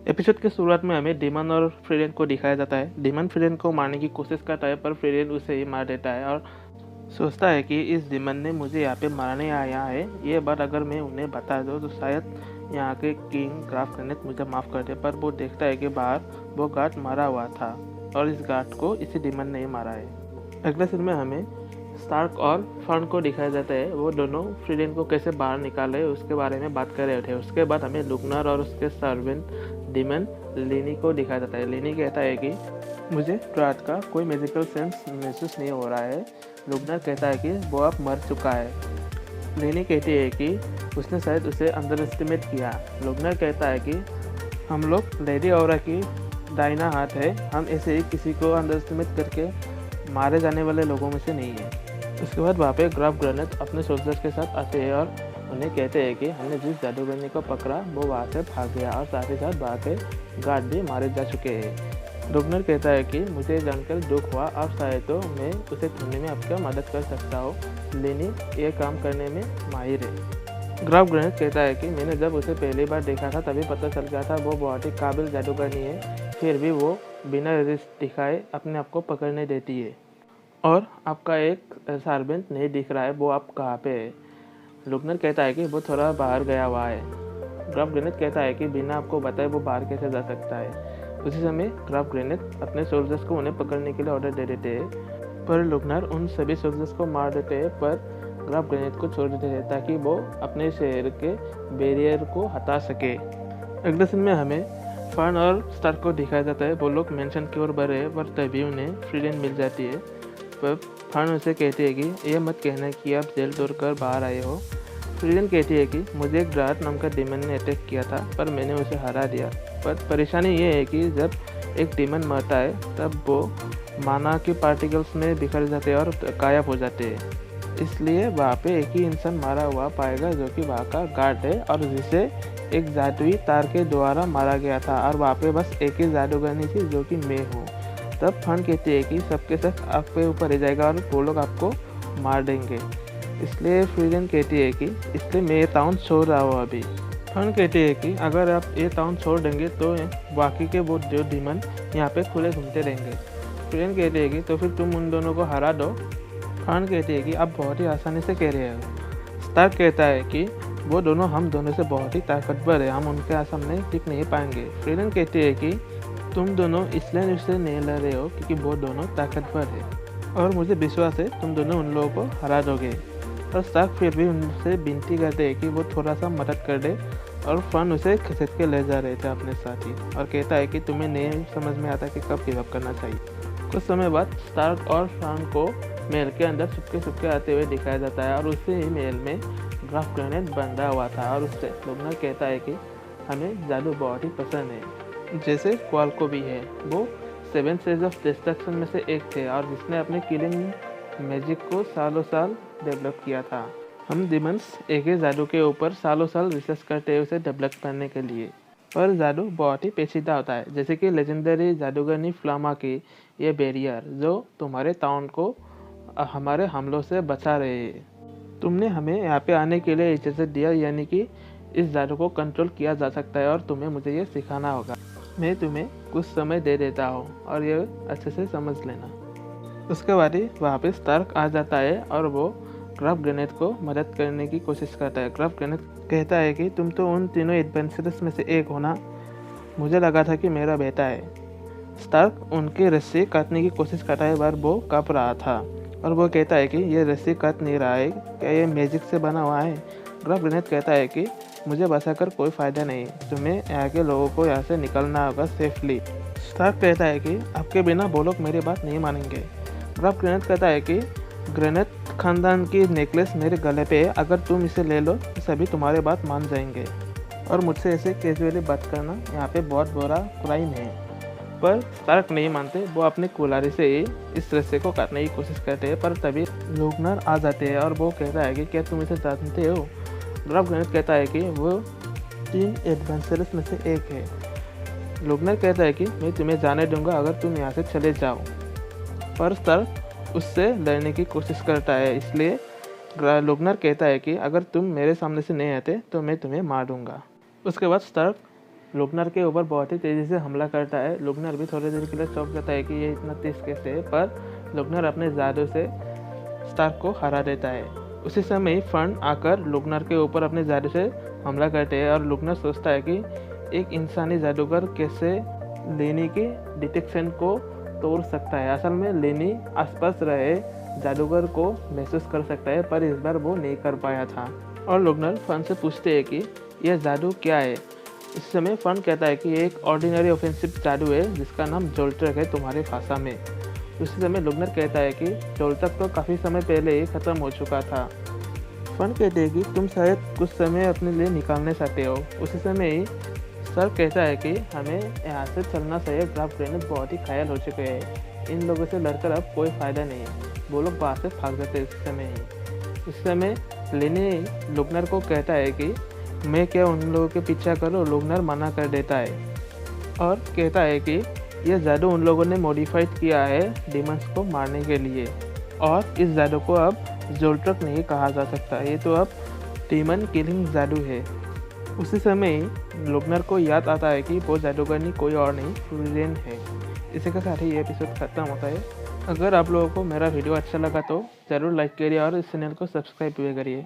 Episode के शुरुआत में हमें डेमन और फ्रीडेन को दिखाया जाता है। डेमन फ्रीडेन को मारने की कोशिश करता है पर फ्रीडेन उसे ही मार देता है और सोचता है कि इस डेमन ने मुझे यहाँ पे मारने आया है। ये बात अगर मैं उन्हें बता दूँ तो शायद यहाँ के किंग ग्राफ ग्रेनेड मुझे माफ़ कर दे। पर वो देखता है कि बाहर वो गार्ड मारा हुआ था और इस गार्ड को इसी डेमन ने ही मारा है। अगले सीन में हमें स्टार्क और फर्न को दिखाया जाता है। वो दोनों फ्रीडेन को कैसे बाहर निकाले उसके बारे में बात कर रहे थे। उसके बाद हमें लुगनर और उसके सर्वेंट डेमन लेनी को दिखाया जाता है। लेनी कहता है कि मुझे रात का कोई मैजिकल सेंस महसूस नहीं हो रहा है। लुगनर कहता है कि वो अब मर चुका है। लेनी कहती है कि उसने शायद उसे अंडर एस्टिमेट किया। लुगनर कहता है कि हम लोग लेडी औरा की दाहिना हाथ है, हम ऐसे ही किसी को अंडर एस्टिमेट करके मारे जाने वाले लोगों में से नहीं है। उसके बाद वहाँ पे ग्राफ ग्रेनेड अपने सोल्जर्स के साथ आते हैं और उन्हें कहते हैं कि हमने जिस जादूगरनी को पकड़ा वो वहाँ से भाग गया और साथ ही साथ वहाँ के गार्ड भी मारे जा चुके हैं। लुगनर कहता है कि मुझे जानकर दुख हुआ, अब शायद तो मैं उसे ढूंढने में आपका मदद कर सकता हूँ। लेनी ये काम करने में माहिर है। ग्राफ ग्रेनेड कहता है कि मैंने जब उसे पहली बार देखा था तभी पता चल गया था वो बहुत ही काबिल जादूगरनी है, फिर भी वो बिना रिस्क दिखाए अपने आप को पकड़ने देती है। और आपका एक सर्वेंट नहीं दिख रहा है, वो आप कहाँ पे है? लुगनर कहता है कि वो थोड़ा बाहर गया हुआ है। ग्राफ ग्रेनेड कहता है कि बिना आपको बताए वो बाहर कैसे जा सकता है। उसी समय ग्राफ ग्रेनेड अपने सोल्जर्स को उन्हें पकड़ने के लिए ऑर्डर दे देते हैं, पर लुगनर उन सभी सोल्जर्स को मार देते हैं पर ग्राफ ग्रेनेड को छोड़ देते हैं ताकि वो अपने शहर के बैरियर को हटा सके। अगले दिन में हमें फर्न और स्टार्क को दिखाया जाता है। वो लोग मेंशन की ओर बढ़ रहे हैं पर तभी उन्हें फ्रीडेन मिल जाती है। पर फर्न उसे कहती है कि यह मत कहना कि आप जेल तोड़कर बाहर आए हो। फ्रीडेन कहती है कि मुझे एक ड्राट नाम का डेमन ने अटैक किया था पर मैंने उसे हरा दिया। पर परेशानी ये है कि जब एक डेमन मरता है तब वो माना के पार्टिकल्स में बिखर जाते हैं और गायब हो जाते हैं। इसलिए वहाँ पे एक ही इंसान मारा हुआ पाएगा जो कि वहाँ का गार्ड है और जिसे एक जादुई तार के द्वारा मारा गया था और वहाँ पे बस एक ही जादूगरनी थी जो कि मैं हूँ। तब फन कहती है कि सबके सब आपके ऊपर रह जाएगा और वो लोग आपको मार देंगे। इसलिए फ्रीडेन कहती है कि इसलिए मैं ये टाउन छोड़ रहा हूँ अभी। फन कहती है कि अगर आप ये टाउन छोड़ देंगे तो बाकी के वो जो डीमन यहाँ पे खुले घूमते रहेंगे। फ्रीडेन कहती है कि तो फिर तुम उन दोनों को हरा दो। फन कहती है कि आप बहुत ही आसानी से कह रहे हो। स्टार्क कहता है कि वो दोनों हम दोनों से बहुत ही ताकतवर है, हम उनके सामने टिक नहीं पाएंगे। फ्रीडेन कहती है कि तुम दोनों इसलिए उससे नहीं लड़ रहे हो क्योंकि वो दोनों ताकतवर है और मुझे विश्वास है तुम दोनों उन लोगों को हरा दोगे। और स्टार्क फिर भी उनसे विनती करते हैं कि वो थोड़ा सा मदद कर दे और फन उसे खिसक के ले जा रहे थे अपने साथ ही और कहता है कि तुम्हें नहीं समझ में आता कि कब गिव अप करना चाहिए। कुछ समय बाद स्टार्क और फन को महल के अंदर छुपके आते हुए दिखाया जाता है और उसी ही महल में ग्राफ ग्रेनेड बंधा हुआ था और उससे लुगनर कहता है कि हमें जादू बहुत ही पसंद है, जैसे क्वाल को भी है। वो 7 सेज ऑफ डिस्ट्रक्शन में से एक थे और जिसने अपने किलिंग मैजिक को सालों साल डेवलप किया था। हम डिमंस एक ही जादू के ऊपर सालों साल रिसर्च करते हैं उसे डेवलप करने के लिए, पर जादू बहुत ही पेचीदा होता है, जैसे कि लेजेंडरी जादूगरनी फ्लामा की ये बैरियर जो तुम्हारे टाउन को हमारे हमलों से बचा रहे हैं। तुमने हमें यहाँ पे आने के लिए इजाज़त दिया, यानी कि इस जादू को कंट्रोल किया जा सकता है और तुम्हें मुझे ये सिखाना होगा। मैं तुम्हें कुछ समय दे देता हूँ और ये अच्छे से समझ लेना। उसके बाद ही वहाँ पे स्टार्क आ जाता है और वो ग्राफ ग्रेनेड को मदद करने की कोशिश करता है। ग्राफ ग्रेनेड कहता है कि तुम तो उन तीनों एडवेंचरर्स में से एक हो ना, मुझे लगा था कि मेरा बेटा है। स्टार्क उनकी रस्सी काटने की कोशिश करता है पर वो काँप रहा था और वो कहता है कि ये रस्सी कट नहीं रहा है, क्या ये मैजिक से बना हुआ है? ग्राफ ग्रेनेड कहता है कि मुझे बचाकर कोई फ़ायदा नहीं, तुम्हें यहाँ के लोगों को यहाँ से निकलना होगा सेफली। स्टार्क कहता है कि आपके बिना वो लोग मेरी बात नहीं मानेंगे। ग्राफ ग्रेनेड कहता है कि ग्रेनेड खानदान की नेकलेस मेरे गले पे है, अगर तुम इसे ले लो तो सभी तुम्हारे बात मान जाएंगे और मुझसे ऐसे कैजुअली बात करना यहाँ पे बहुत बड़ा क्राइम है। पर स्टार्क नहीं मानते, वो अपने कुल्हाड़ी से ही इस रस्से को काटने की कोशिश करते हैं पर तभी लुगनर आ जाते हैं और वो कहता है कि क्या तुम इसे जानते हो? ग्राफ ग्रेनेड कहता है कि वो 3 एडवेंचरर्स में से एक है। लुगनर कहता है कि मैं तुम्हें जाने दूंगा अगर तुम यहाँ से चले जाओ, पर स्टार्क उससे लड़ने की कोशिश करता है। इसलिए लुगनर कहता है कि अगर तुम मेरे सामने से नहीं आते तो मैं तुम्हें मार दूंगा। उसके बाद स्टार्क लुगनर के ऊपर बहुत ही तेज़ी से हमला करता है। लुगनर भी थोड़ी देर के लिए शॉक जाता है कि ये इतना तेज़ कैसे है, पर लुगनर अपने जादू से स्टार्क को हरा देता है। उसी समय फन आकर लुगनर के ऊपर अपने जादू से हमला करते हैं और लुगनर सोचता है कि एक इंसानी जादूगर कैसे लेनी की डिटेक्शन को तोड़ सकता है। असल में लेनी आसपास रहे जादूगर को महसूस कर सकता है, पर इस बार वो नहीं कर पाया था। और लुगनर फन से पूछते हैं कि यह जादू क्या है। इस समय फन कहता है कि एक ऑर्डिनरी ऑफेंसिव जादू है जिसका नाम जोल्ट्रक है तुम्हारी भाषा में। उसी समय लुगनर कहता है कि जोल्ट्रक तो काफ़ी समय पहले ही ख़त्म हो चुका था। फन कहते हैं कि तुम शायद कुछ समय अपने लिए निकालना चाहते हो। उसी समय ही सर कहता है कि हमें यहाँ से चलना चाहिए, ग्राफ ग्रेनेड बहुत ही घायल हो चुके हैं, इन लोगों से लड़कर अब कोई फ़ायदा नहीं है। वो लोग बाहर से भाग जाते इस समय ही। इस समय लेनी लुगनर को कहता है कि मैं क्या उन लोगों के पीछा करूं। लुगनर मना कर देता है और कहता है कि यह जादू उन लोगों ने मॉडिफाइड किया है डीमंस को मारने के लिए, और इस जादू को अब जोल्ट्रक नहीं कहा जा सकता, ये तो अब डीमन किलिंग जादू है। उसी समय लुगनर को याद आता है कि वो जादूगरनी कोई और नहीं फ्रीरेन है। इसी के साथ ही ये एपिसोड खत्म होता है। अगर आप लोगों को मेरा वीडियो अच्छा लगा तो ज़रूर लाइक करिए और इस चैनल को सब्सक्राइब भी करिए।